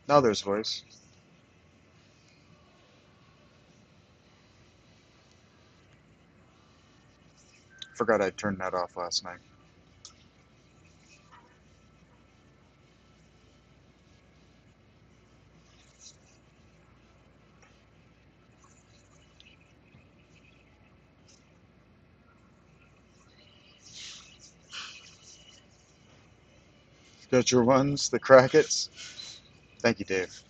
Now there's voice. Forgot I turned that off last night. Got your ones, the Crackets. Thank you, Dave.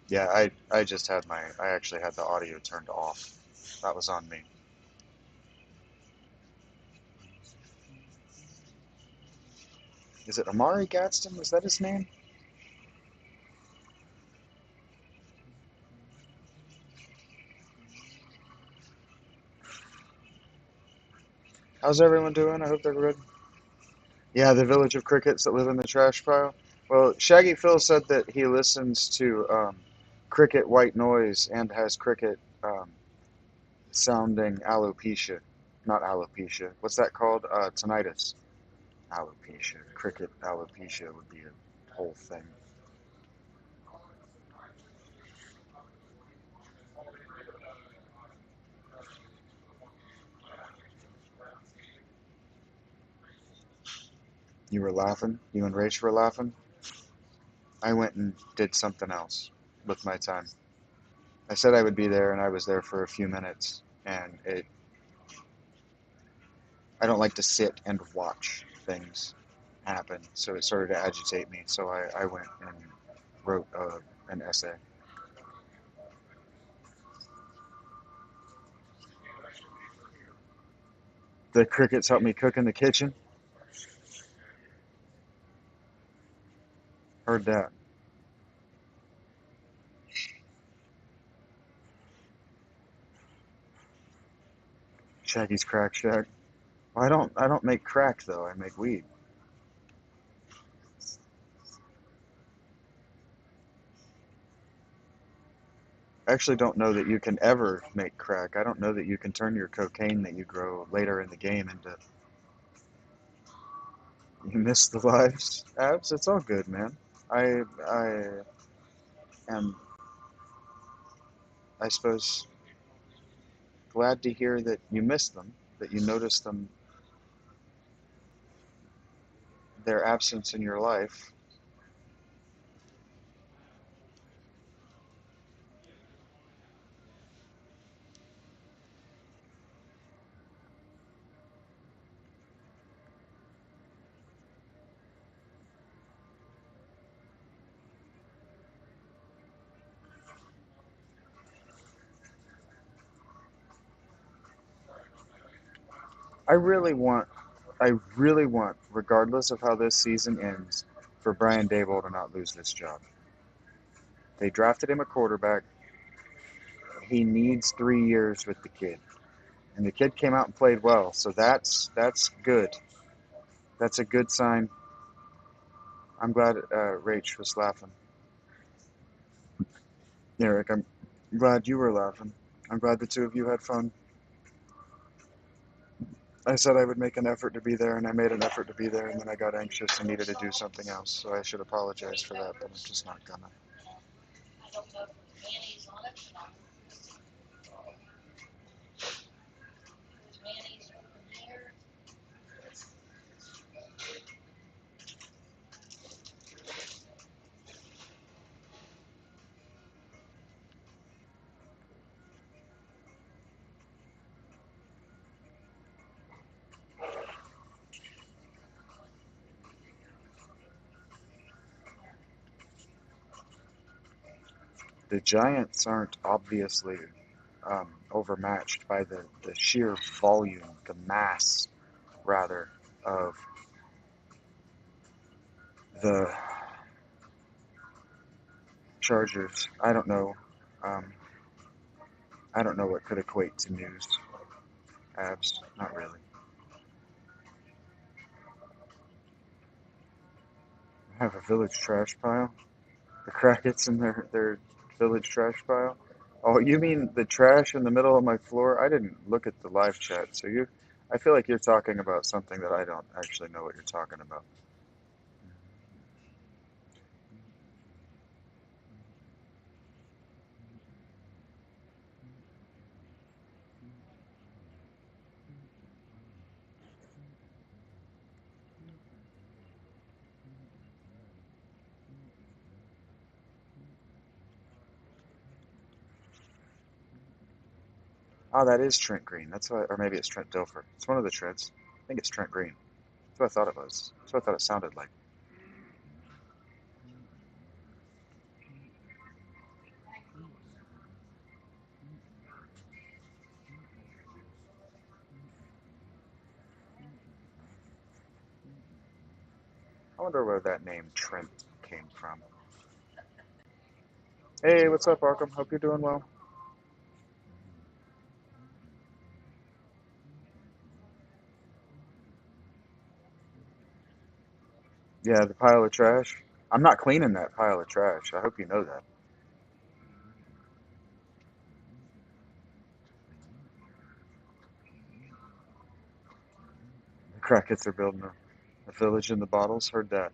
Yeah, I just had I actually had the audio turned off. That was on me. Is it Amari Gadsden? Was that his name? How's everyone doing? I hope they're good. Yeah, the village of crickets that live in the trash pile. Well, Shaggy Phil said that he listens to cricket white noise and has cricket sounding alopecia. Not alopecia. What's that called? Tinnitus. Alopecia. Cricket alopecia would be a whole thing. You were laughing? You and Rach were laughing? I went and did something else with my time. I said I would be there, and I was there for a few minutes, and I don't like to sit and watch things happen, so it started to agitate me. So I went and wrote an essay. The crickets helped me cook in the kitchen. Heard that. Shaggy's Crack Shack. Well, I don't make crack though. I make weed. I actually don't know that you can ever make crack. I don't know that you can turn your cocaine that you grow later in the game into. You miss the lives, abs. It's all good, man. I am, I suppose, glad to hear that you miss them, that you notice them, their absence in your life. I really want, I really want, regardless of how this season ends, for Brian Daboll to not lose this job. They drafted him a quarterback. He needs 3 years with the kid, and the kid came out and played well. So that's good. That's a good sign. I'm glad Rach was laughing. Eric, I'm glad you were laughing. I'm glad the two of you had fun. I said I would make an effort to be there, and I made an effort to be there, and then I got anxious and needed to do something else. So I should apologize for that, but I'm just not gonna. The Giants aren't obviously overmatched by the sheer volume, the mass, rather, of the Chargers. Um, I don't know what could equate to news. Abs, not really. I have a village trash pile. The Crackets in their village trash pile. Oh, you mean the trash in the middle of my floor? I didn't look at the live chat, so you. I feel like you're talking about something that I don't actually know what you're talking about. Oh, that is Trent Green. That's what, or maybe it's Trent Dilfer. It's one of the Trents. I think it's Trent Green. That's what I thought it was. That's what I thought it sounded like. I wonder where that name Trent came from. Hey, what's up, Arkham? Hope you're doing well. Yeah, the pile of trash. I'm not cleaning that pile of trash. I hope you know that. The Crackheads are building a village in the bottles. Heard that.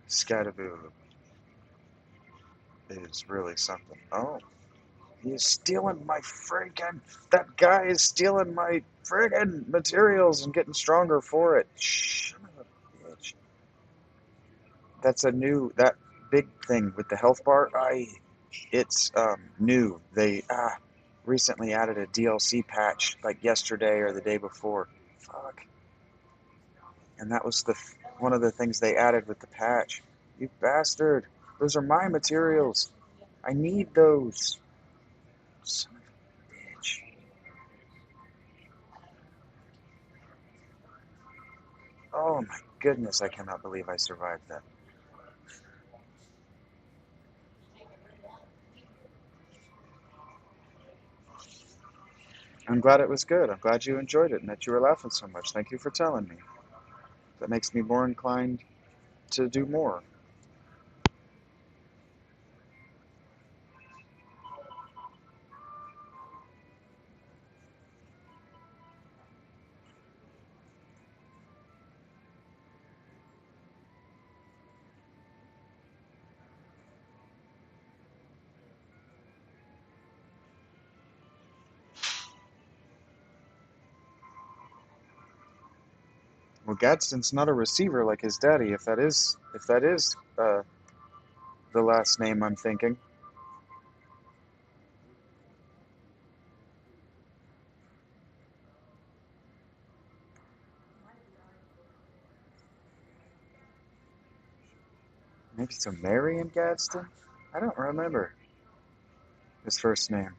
Scattaboo is really something. Oh, he's stealing my friggin'. That guy is stealing my friggin' materials and getting stronger for it. Son of a bitch. That's a new, that big thing with the health bar. It's new. They recently added a DLC patch like yesterday or the day before. Fuck. And that was one of the things they added with the patch. You bastard. Those are my materials. I need those. Son of a bitch. Oh my goodness, I cannot believe I survived that. I'm glad it was good. I'm glad you enjoyed it and that you were laughing so much. Thank you for telling me. That makes me more inclined to do more. Well, Gadsden's not a receiver like his daddy. If that is the last name I'm thinking, maybe it's a Marion Gadsden. I don't remember his first name.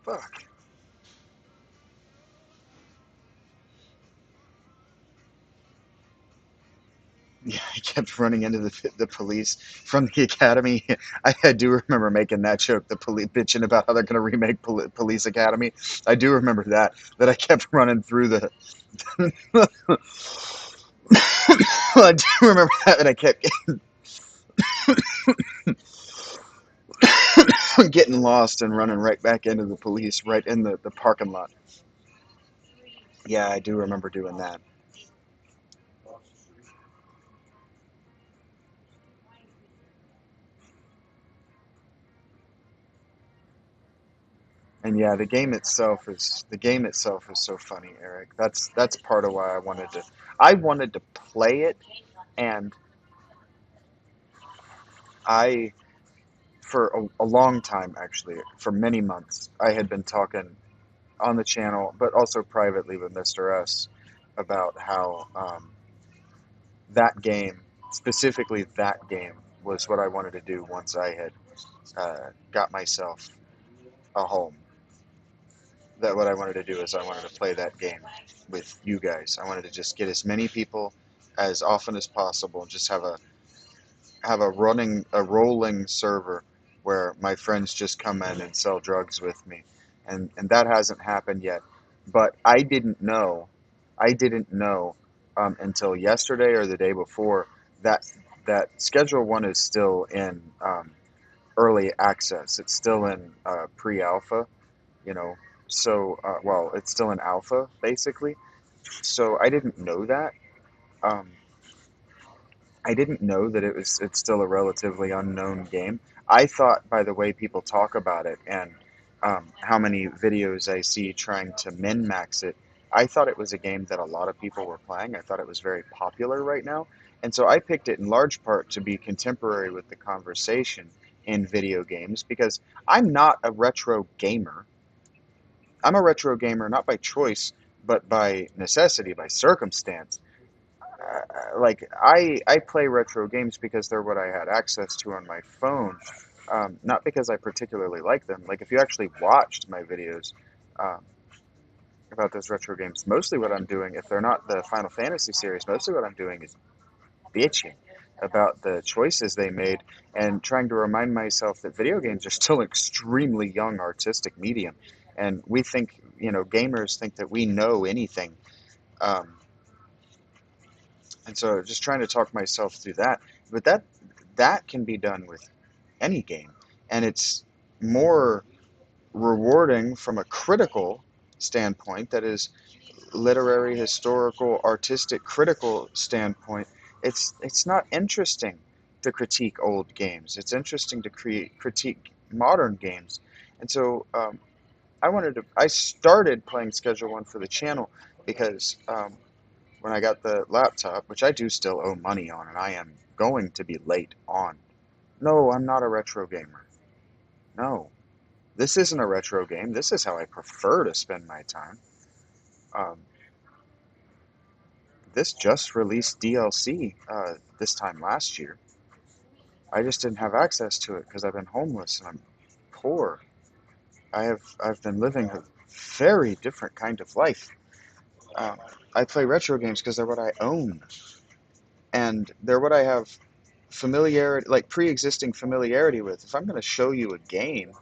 Fuck. Yeah, I kept running into the police from the academy. I do remember making that joke. The police bitching about how they're going to remake Police Academy. I do remember that. That I kept running through the. I do remember that. That I kept getting lost and running right back into the police right in the parking lot. Yeah, I do remember doing that. And yeah, the game itself is so funny, Eric. That's part of why I wanted to play it, and I for a long time, actually, for many months, I had been talking on the channel, but also privately with Mr. S, about how that game, specifically that game, was what I wanted to do once I had got myself a home. That what I wanted to do is I wanted to play that game with you guys. I wanted to just get as many people as often as possible, and just have a rolling server where my friends just come in and sell drugs with me, and that hasn't happened yet. But I didn't know until yesterday or the day before that Schedule One is still in early access. It's still in pre-alpha, you know. So well, it's still in alpha basically. So I didn't know that. Um, I didn't know that it's still a relatively unknown game. I thought by the way people talk about it and how many videos I see trying to min max it, I thought it was a game that a lot of people were playing. I thought it was very popular right now, and so I picked it in large part to be contemporary with the conversation in video games because I'm not a retro gamer. I'm a retro gamer not by choice, but by necessity, by circumstance. Like I play retro games because they're what I had access to on my phone, not because I particularly like them. Like if you actually watched my videos um, about those retro games, mostly what I'm doing, if they're not the Final Fantasy series, mostly what I'm doing is bitching about the choices they made and trying to remind myself that video games are still an extremely young artistic medium, and we think, gamers think that we know anything. Um, and so just trying to talk myself through that, but that can be done with any game, and it's more rewarding from a critical standpoint, that is literary, historical, artistic, critical standpoint. It's not interesting to critique old games. It's interesting to critique modern games. And so I started playing Schedule One for the channel because when I got the laptop, which I do still owe money on, and I am going to be late on. No, I'm not a retro gamer. No, this isn't a retro game. This is how I prefer to spend my time. Um, this just released DLC this time last year. I just didn't have access to it because I've been homeless and I'm poor. I've been living a very different kind of life. Um, I play retro games because they're what I own, and they're what I have familiarity, like pre-existing familiarity with. If I'm going to show you a game,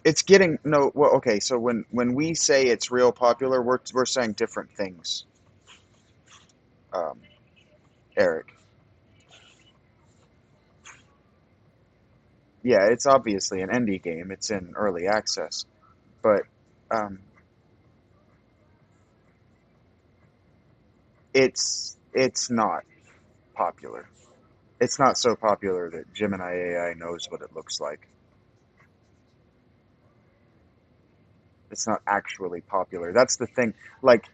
it's getting no. Well, okay. So when we say it's real popular, we're saying different things, um, Eric. Yeah, it's obviously an indie game. It's in early access, but um, it's not popular. It's not so popular that Gemini AI knows what it looks like. It's not actually popular. That's the thing. Like,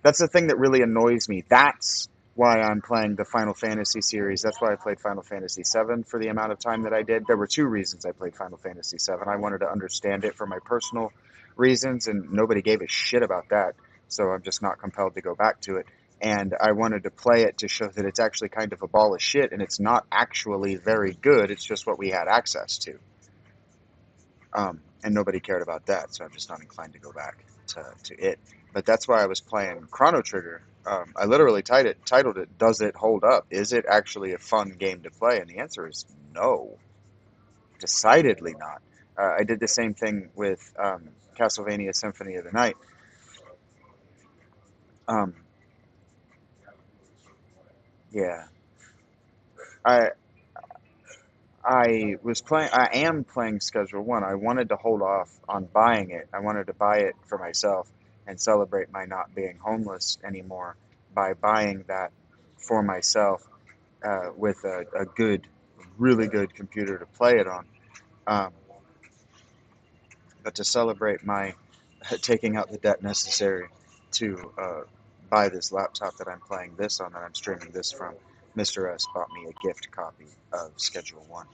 that's the thing that really annoys me. That's why I'm playing the Final Fantasy series. That's why I played Final Fantasy VII for the amount of time that I did. There were two reasons I played Final Fantasy VII. I wanted to understand it for my personal reasons, and nobody gave a shit about that. So I'm just not compelled to go back to it. and I wanted to play it to show that it's actually kind of a ball of shit, and it's not actually very good. It's just what we had access to, and nobody cared about that, so I'm just not inclined to go back to it. But that's why I was playing Chrono Trigger. I literally titled it, "Does it hold up? Is it actually a fun game to play?" And the answer is no, decidedly not. I did the same thing with Castlevania Symphony of the Night. Um, yeah, I I am playing Schedule One. I wanted to hold off on buying it. I wanted to buy it for myself and celebrate my not being homeless anymore by buying that for myself with a good, really good computer to play it on. Um, but to celebrate my taking out the debt necessary to buy this laptop that I'm playing this on, that I'm streaming this from, Mr. S bought me a gift copy of Schedule One,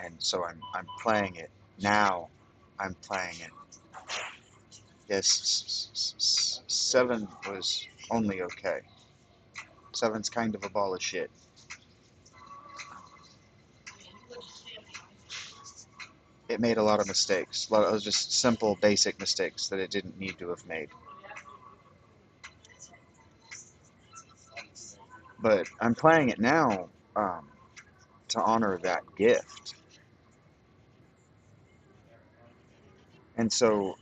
and so I'm playing it now. I'm playing it. Yes, seven was only okay. Seven's kind of a ball of shit. It made a lot of mistakes. A lot of just simple, basic mistakes that it didn't need to have made. But I'm playing it now to honor that gift. And so,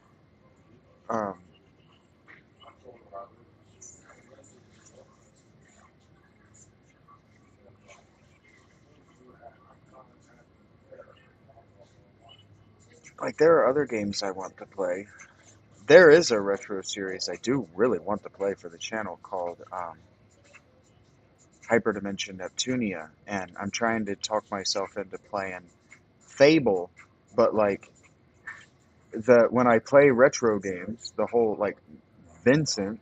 um, like, there are other games I want to play. There is a retro series I do really want to play for the channel called Hyperdimension Neptunia, and I'm trying to talk myself into playing Fable, but like the when I play retro games, the whole like Vincent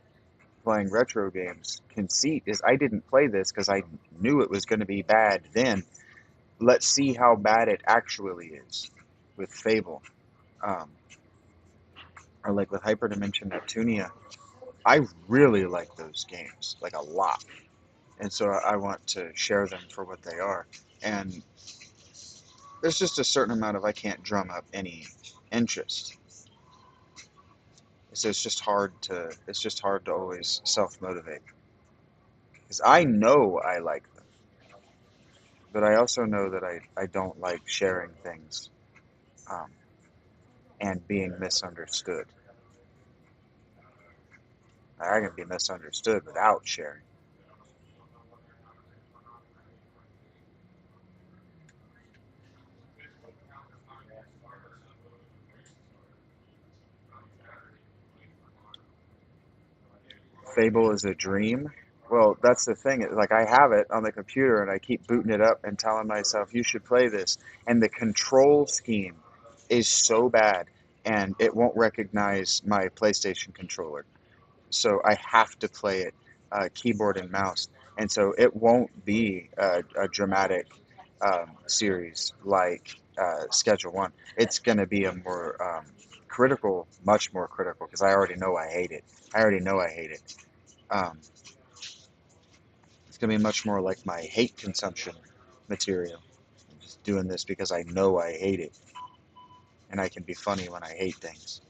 playing retro games conceit is I didn't play this because I knew it was going to be bad then. Let's see how bad it actually is with Fable. Um, or like with Hyperdimension Neptunia, I really like those games, like a lot. And so I want to share them for what they are. And there's just a certain amount of I can't drum up any interest. So it's just hard to always self motivate. Because I know I like them, but I also know that I don't like sharing things um, and being misunderstood. I can be misunderstood without sharing. Fable is a dream. Well, that's the thing. Like I have it on the computer and I keep booting it up and telling myself you should play this. And the control scheme is so bad and it won't recognize my PlayStation controller. So I have to play it keyboard and mouse. And so it won't be a dramatic series like Schedule One. It's going to be a more critical, much more critical, because I already know I hate it. I already know I hate it. Um, it's going to be much more like my hate consumption material. I'm just doing this because I know I hate it, and I can be funny when I hate things.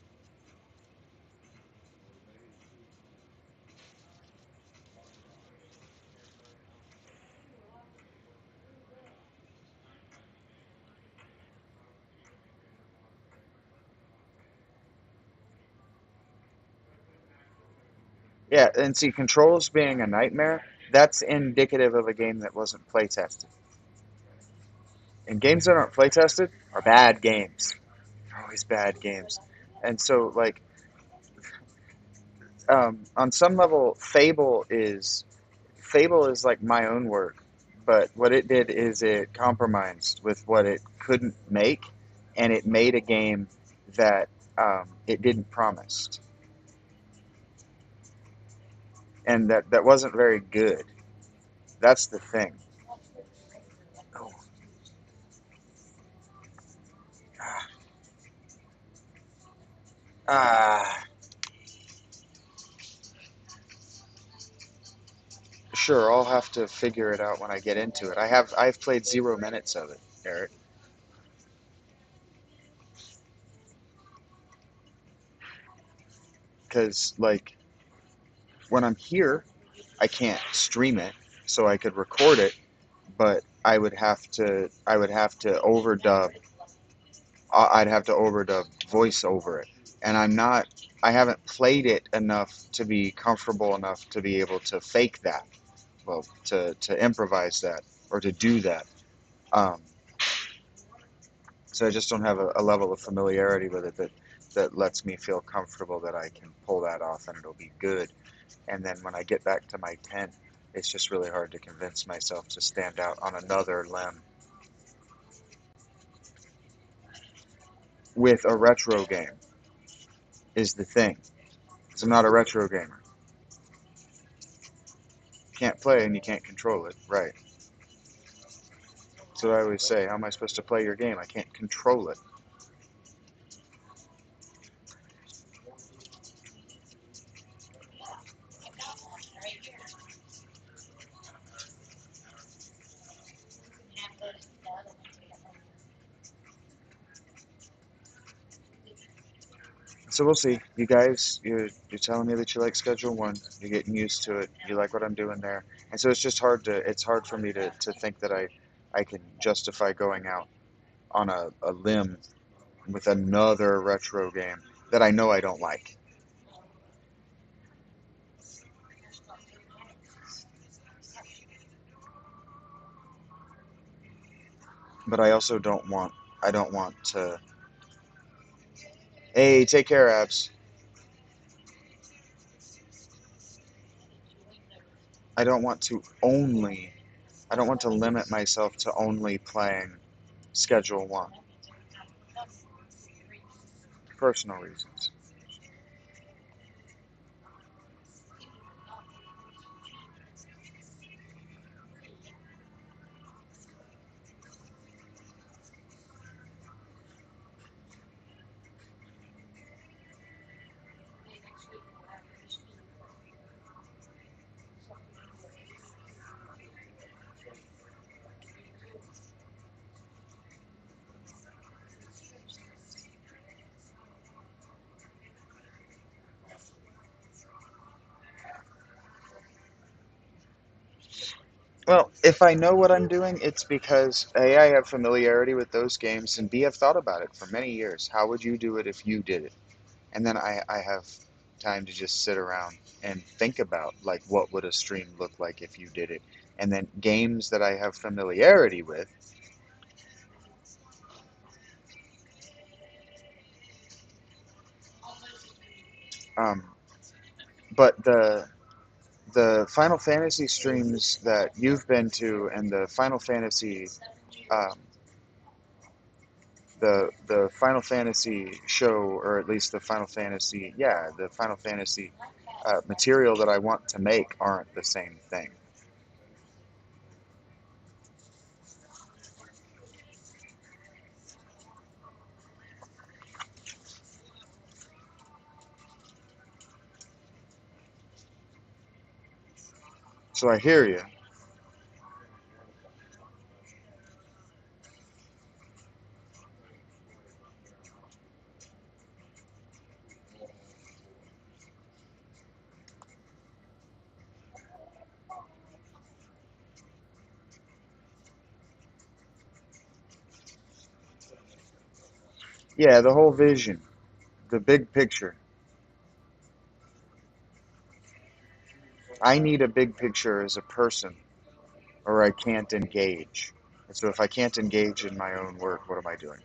Yeah, and see, controls being a nightmare, that's indicative of a game that wasn't play tested. And games that aren't play tested are bad games. They're always bad games. And so, like, on some level, Fable is like my own work, but what it did is it compromised with what it couldn't make, and it made a game that it didn't promise, and that wasn't very good. That's the thing. Oh, ah, Sure, I'll have to figure it out when I get into it. I've played 0 minutes of it, Eric, because like when I'm here, I can't stream it, so I could record it, but I would have to overdub. I'd have to overdub voice over it, and I haven't played it enough to be comfortable enough to be able to fake that, well, to improvise that or to do that. Um, so I just don't have a level of familiarity with it that lets me feel comfortable that I can pull that off and it'll be good. And then when I get back to my tent, it's just really hard to convince myself to stand out on another limb with a retro game is the thing. Because I'm not a retro gamer. You can't play and you can't control it. Right. So I always say, how am I supposed to play your game? I can't control it. So we'll see. You guys, you're telling me that you like Schedule One. You're getting used to it. You like what I'm doing there, and so it's hard for me to think that I can justify going out on a limb with another retro game that I know I don't like. But I don't want to. Hey, take care, Abs. I don't want to only. I don't want to limit myself to only playing Schedule One. Personal reasons. Well, if I know what I'm doing, it's because A, I have familiarity with those games, and B, I've thought about it for many years. How would you do it if you did it? And then I have time to just sit around and think about, like, what would a stream look like if you did it? And then games that I have familiarity with, um, but the Final Fantasy streams that you've been to and the Final Fantasy um, the Final Fantasy show, or at least the Final Fantasy, yeah, the Final Fantasy material that I want to make aren't the same thing. So I hear you. Yeah, the whole vision, the big picture. I need a big picture as a person, or I can't engage. And so if I can't engage in my own work, what am I doing?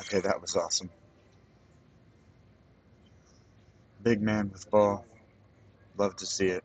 Okay, that was awesome. Big man with ball. Love to see it.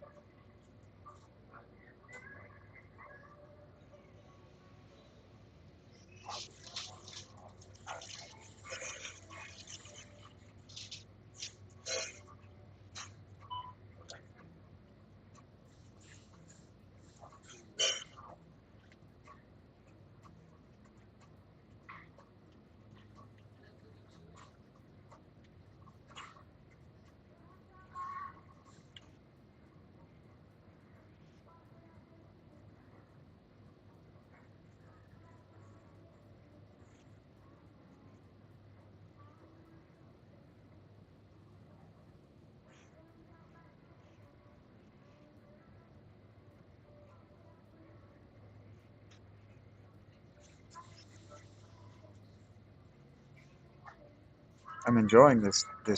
I'm enjoying this the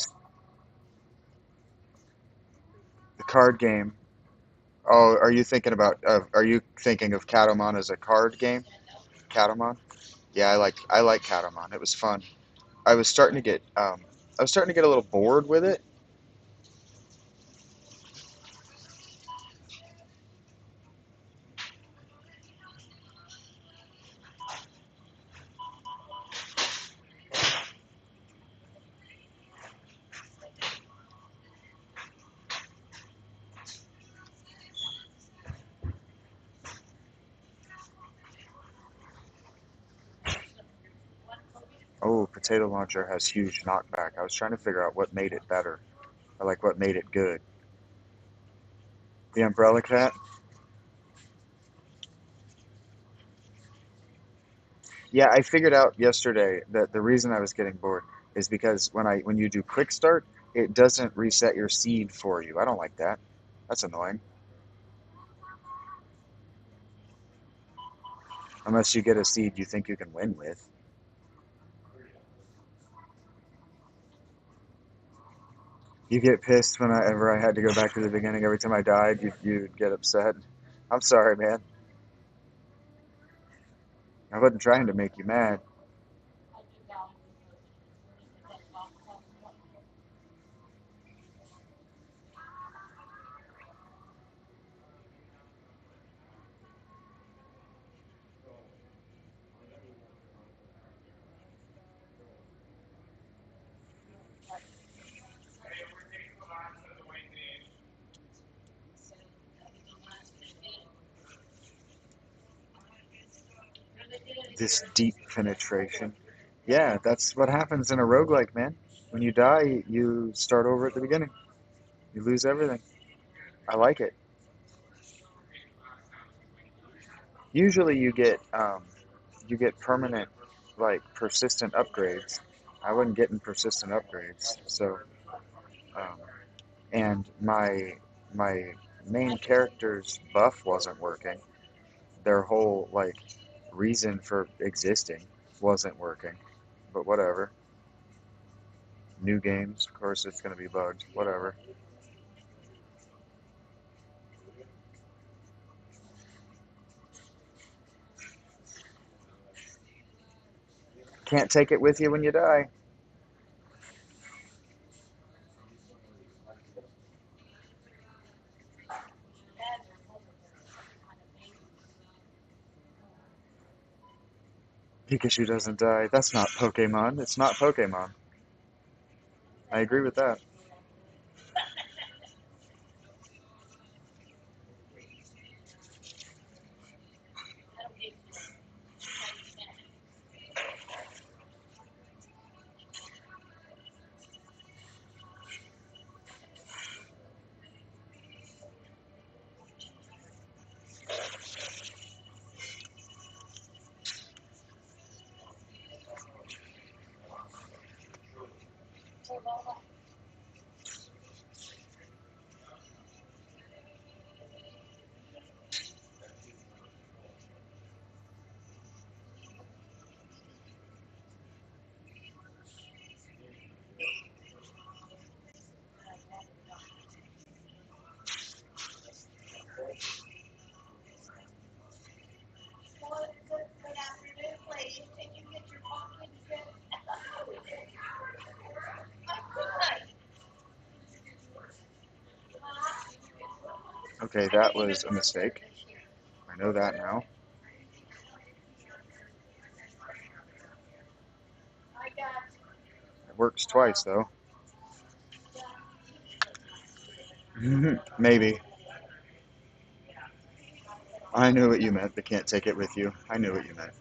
card game. Oh, are you thinking about? Are you thinking of Catamon as a card game? Catamon? Yeah, I like Catamon. It was fun. I was starting to get I was starting to get a little bored with it. Oh, Potato Launcher has huge knockback. I was trying to figure out what made it better, or like what made it good. The Umbrella Cat? Yeah, I figured out yesterday that the reason I was getting bored is because when you do quick start, it doesn't reset your seed for you. I don't like that. That's annoying. Unless you get a seed you think you can win with. You get pissed whenever I had to go back to the beginning. Every time I died, you'd get upset. I'm sorry, man. I wasn't trying to make you mad. This deep penetration. Yeah, that's what happens in a roguelike, man. When you die, you start over at the beginning. You lose everything. I like it. Usually you get permanent, like persistent upgrades. I wasn't getting persistent upgrades, so um, and my main character's buff wasn't working. Their whole like reason for existing wasn't working. But whatever. New games, of course, it's gonna be bugged. Whatever. Can't take it with you when you die. Pikachu doesn't die. That's not Pokemon. It's not Pokemon. I agree with that. Okay, that was a mistake. I know that now. It works twice though. Maybe. I knew what you meant. They can't take it with you. I knew what you meant.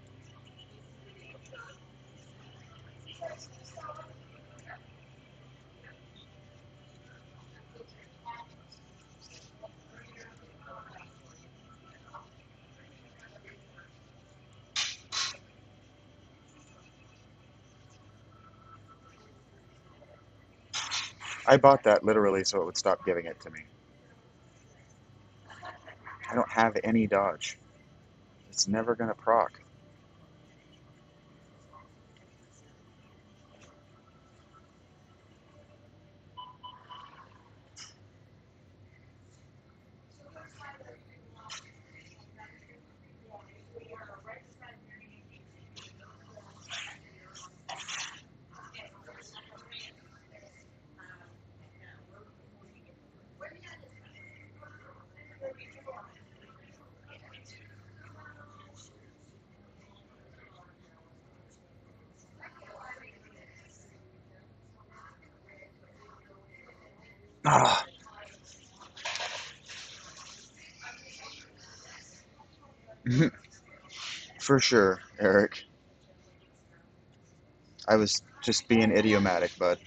I bought that literally so it would stop giving it to me. I don't have any dodge. It's never gonna proc. Ah, for sure, Eric. I was just being idiomatic, bud.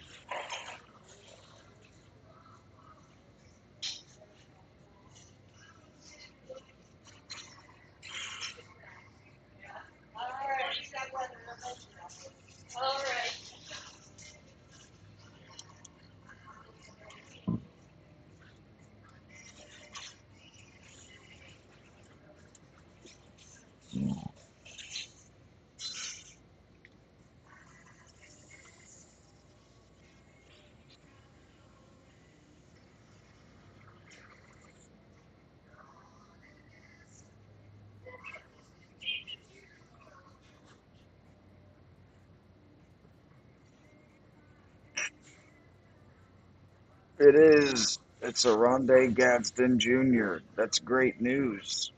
It is. It's a Rondé Gadsden Jr. That's great news.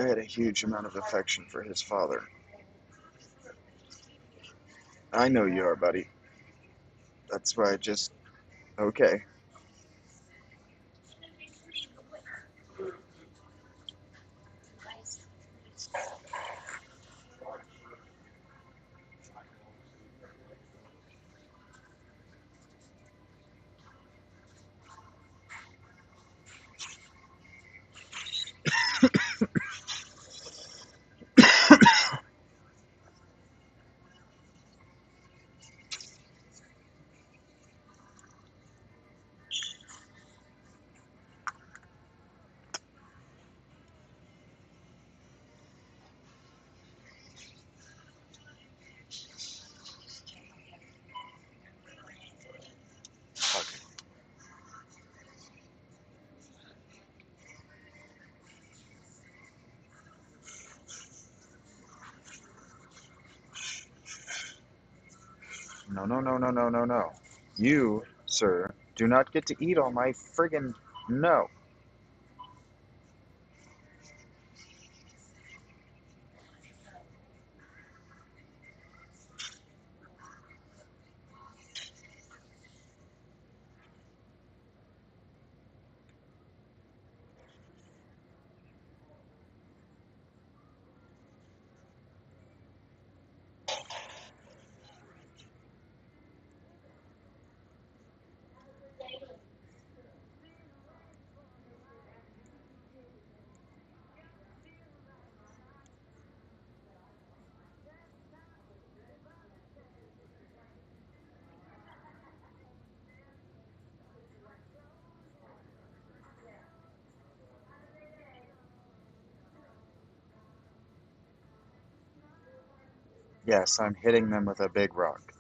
I had a huge amount of affection for his father. I know you are, buddy. That's why I just. Okay. Okay. No, no, no, no, no, no, no. You, sir, do not get to eat all my friggin' no. Yes, I'm hitting them with a big rock.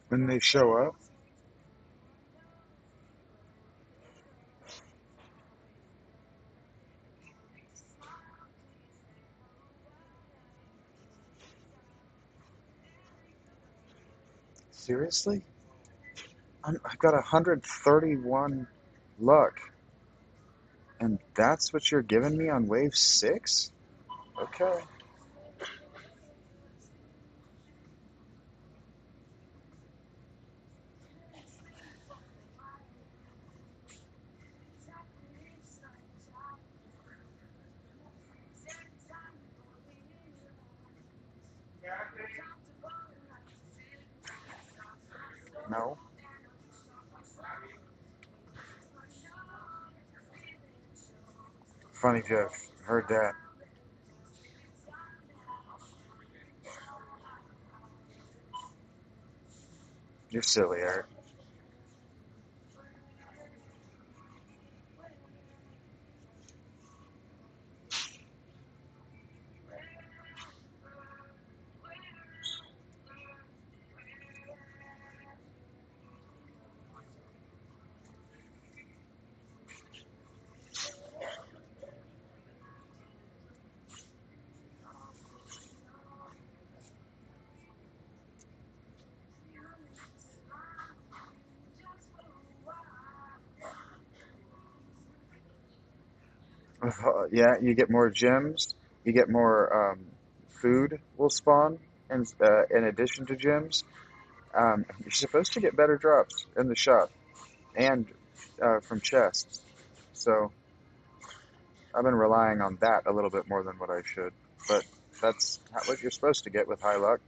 When they show up, seriously? I've got 131 luck, and that's what you're giving me on wave 6? Okay. No? Funny, Jeff. Heard that. You're silly, Eric. Yeah, you get more gems. You get more food will spawn, and in addition to gems, you're supposed to get better drops in the shop and from chests. So I've been relying on that a little bit more than what I should, but that's what you're supposed to get with high luck.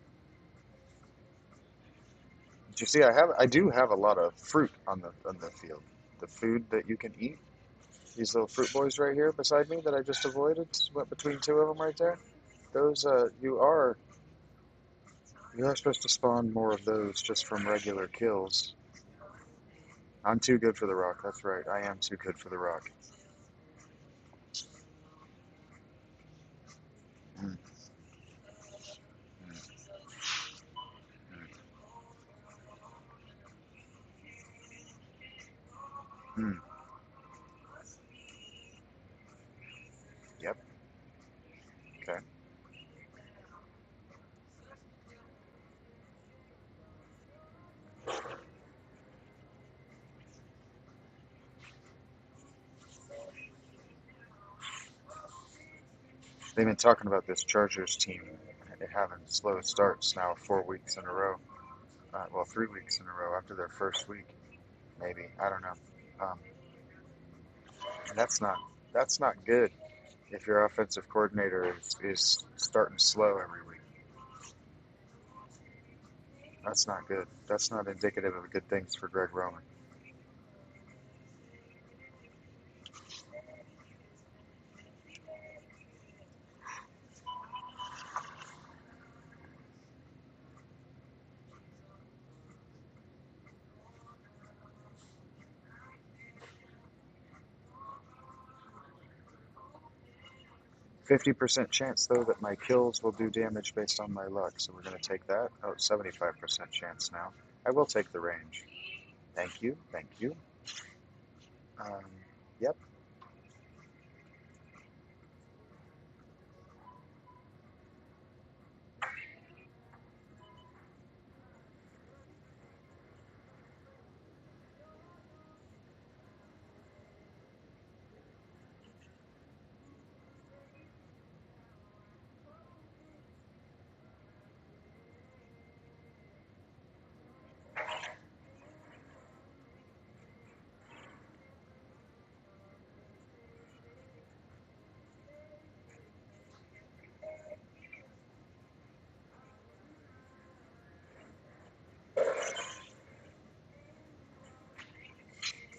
But you see, I do have a lot of fruit on the field. The food that you can eat. These little fruit boys right here beside me that I just avoided, went between two of them right there. Those you are supposed to spawn more of those just from regular kills. I'm too good for the rock. That's right. I am too good for the rock. Mm, mm, mm. Yep. Okay. They've been talking about this Chargers team having slow starts now 4 weeks in a row. Well, 3 weeks in a row after their first week, maybe. I don't know. Um, that's not that's not good if your offensive coordinator is starting slow every week. That's not good. That's not indicative of good things for Greg Roman. 50% chance, though, that my kills will do damage based on my luck, so we're going to take that. Oh, 75% chance now. I will take the range. Thank you, thank you. Um, yep.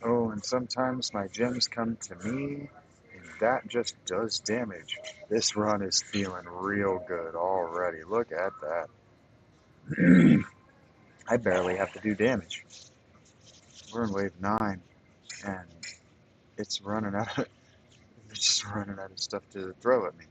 Oh, and sometimes my gems come to me, and that just does damage. This run is feeling real good already. Look at that. I barely have to do damage. We're in wave 9, and it's running out. It's just running out of stuff to throw at me.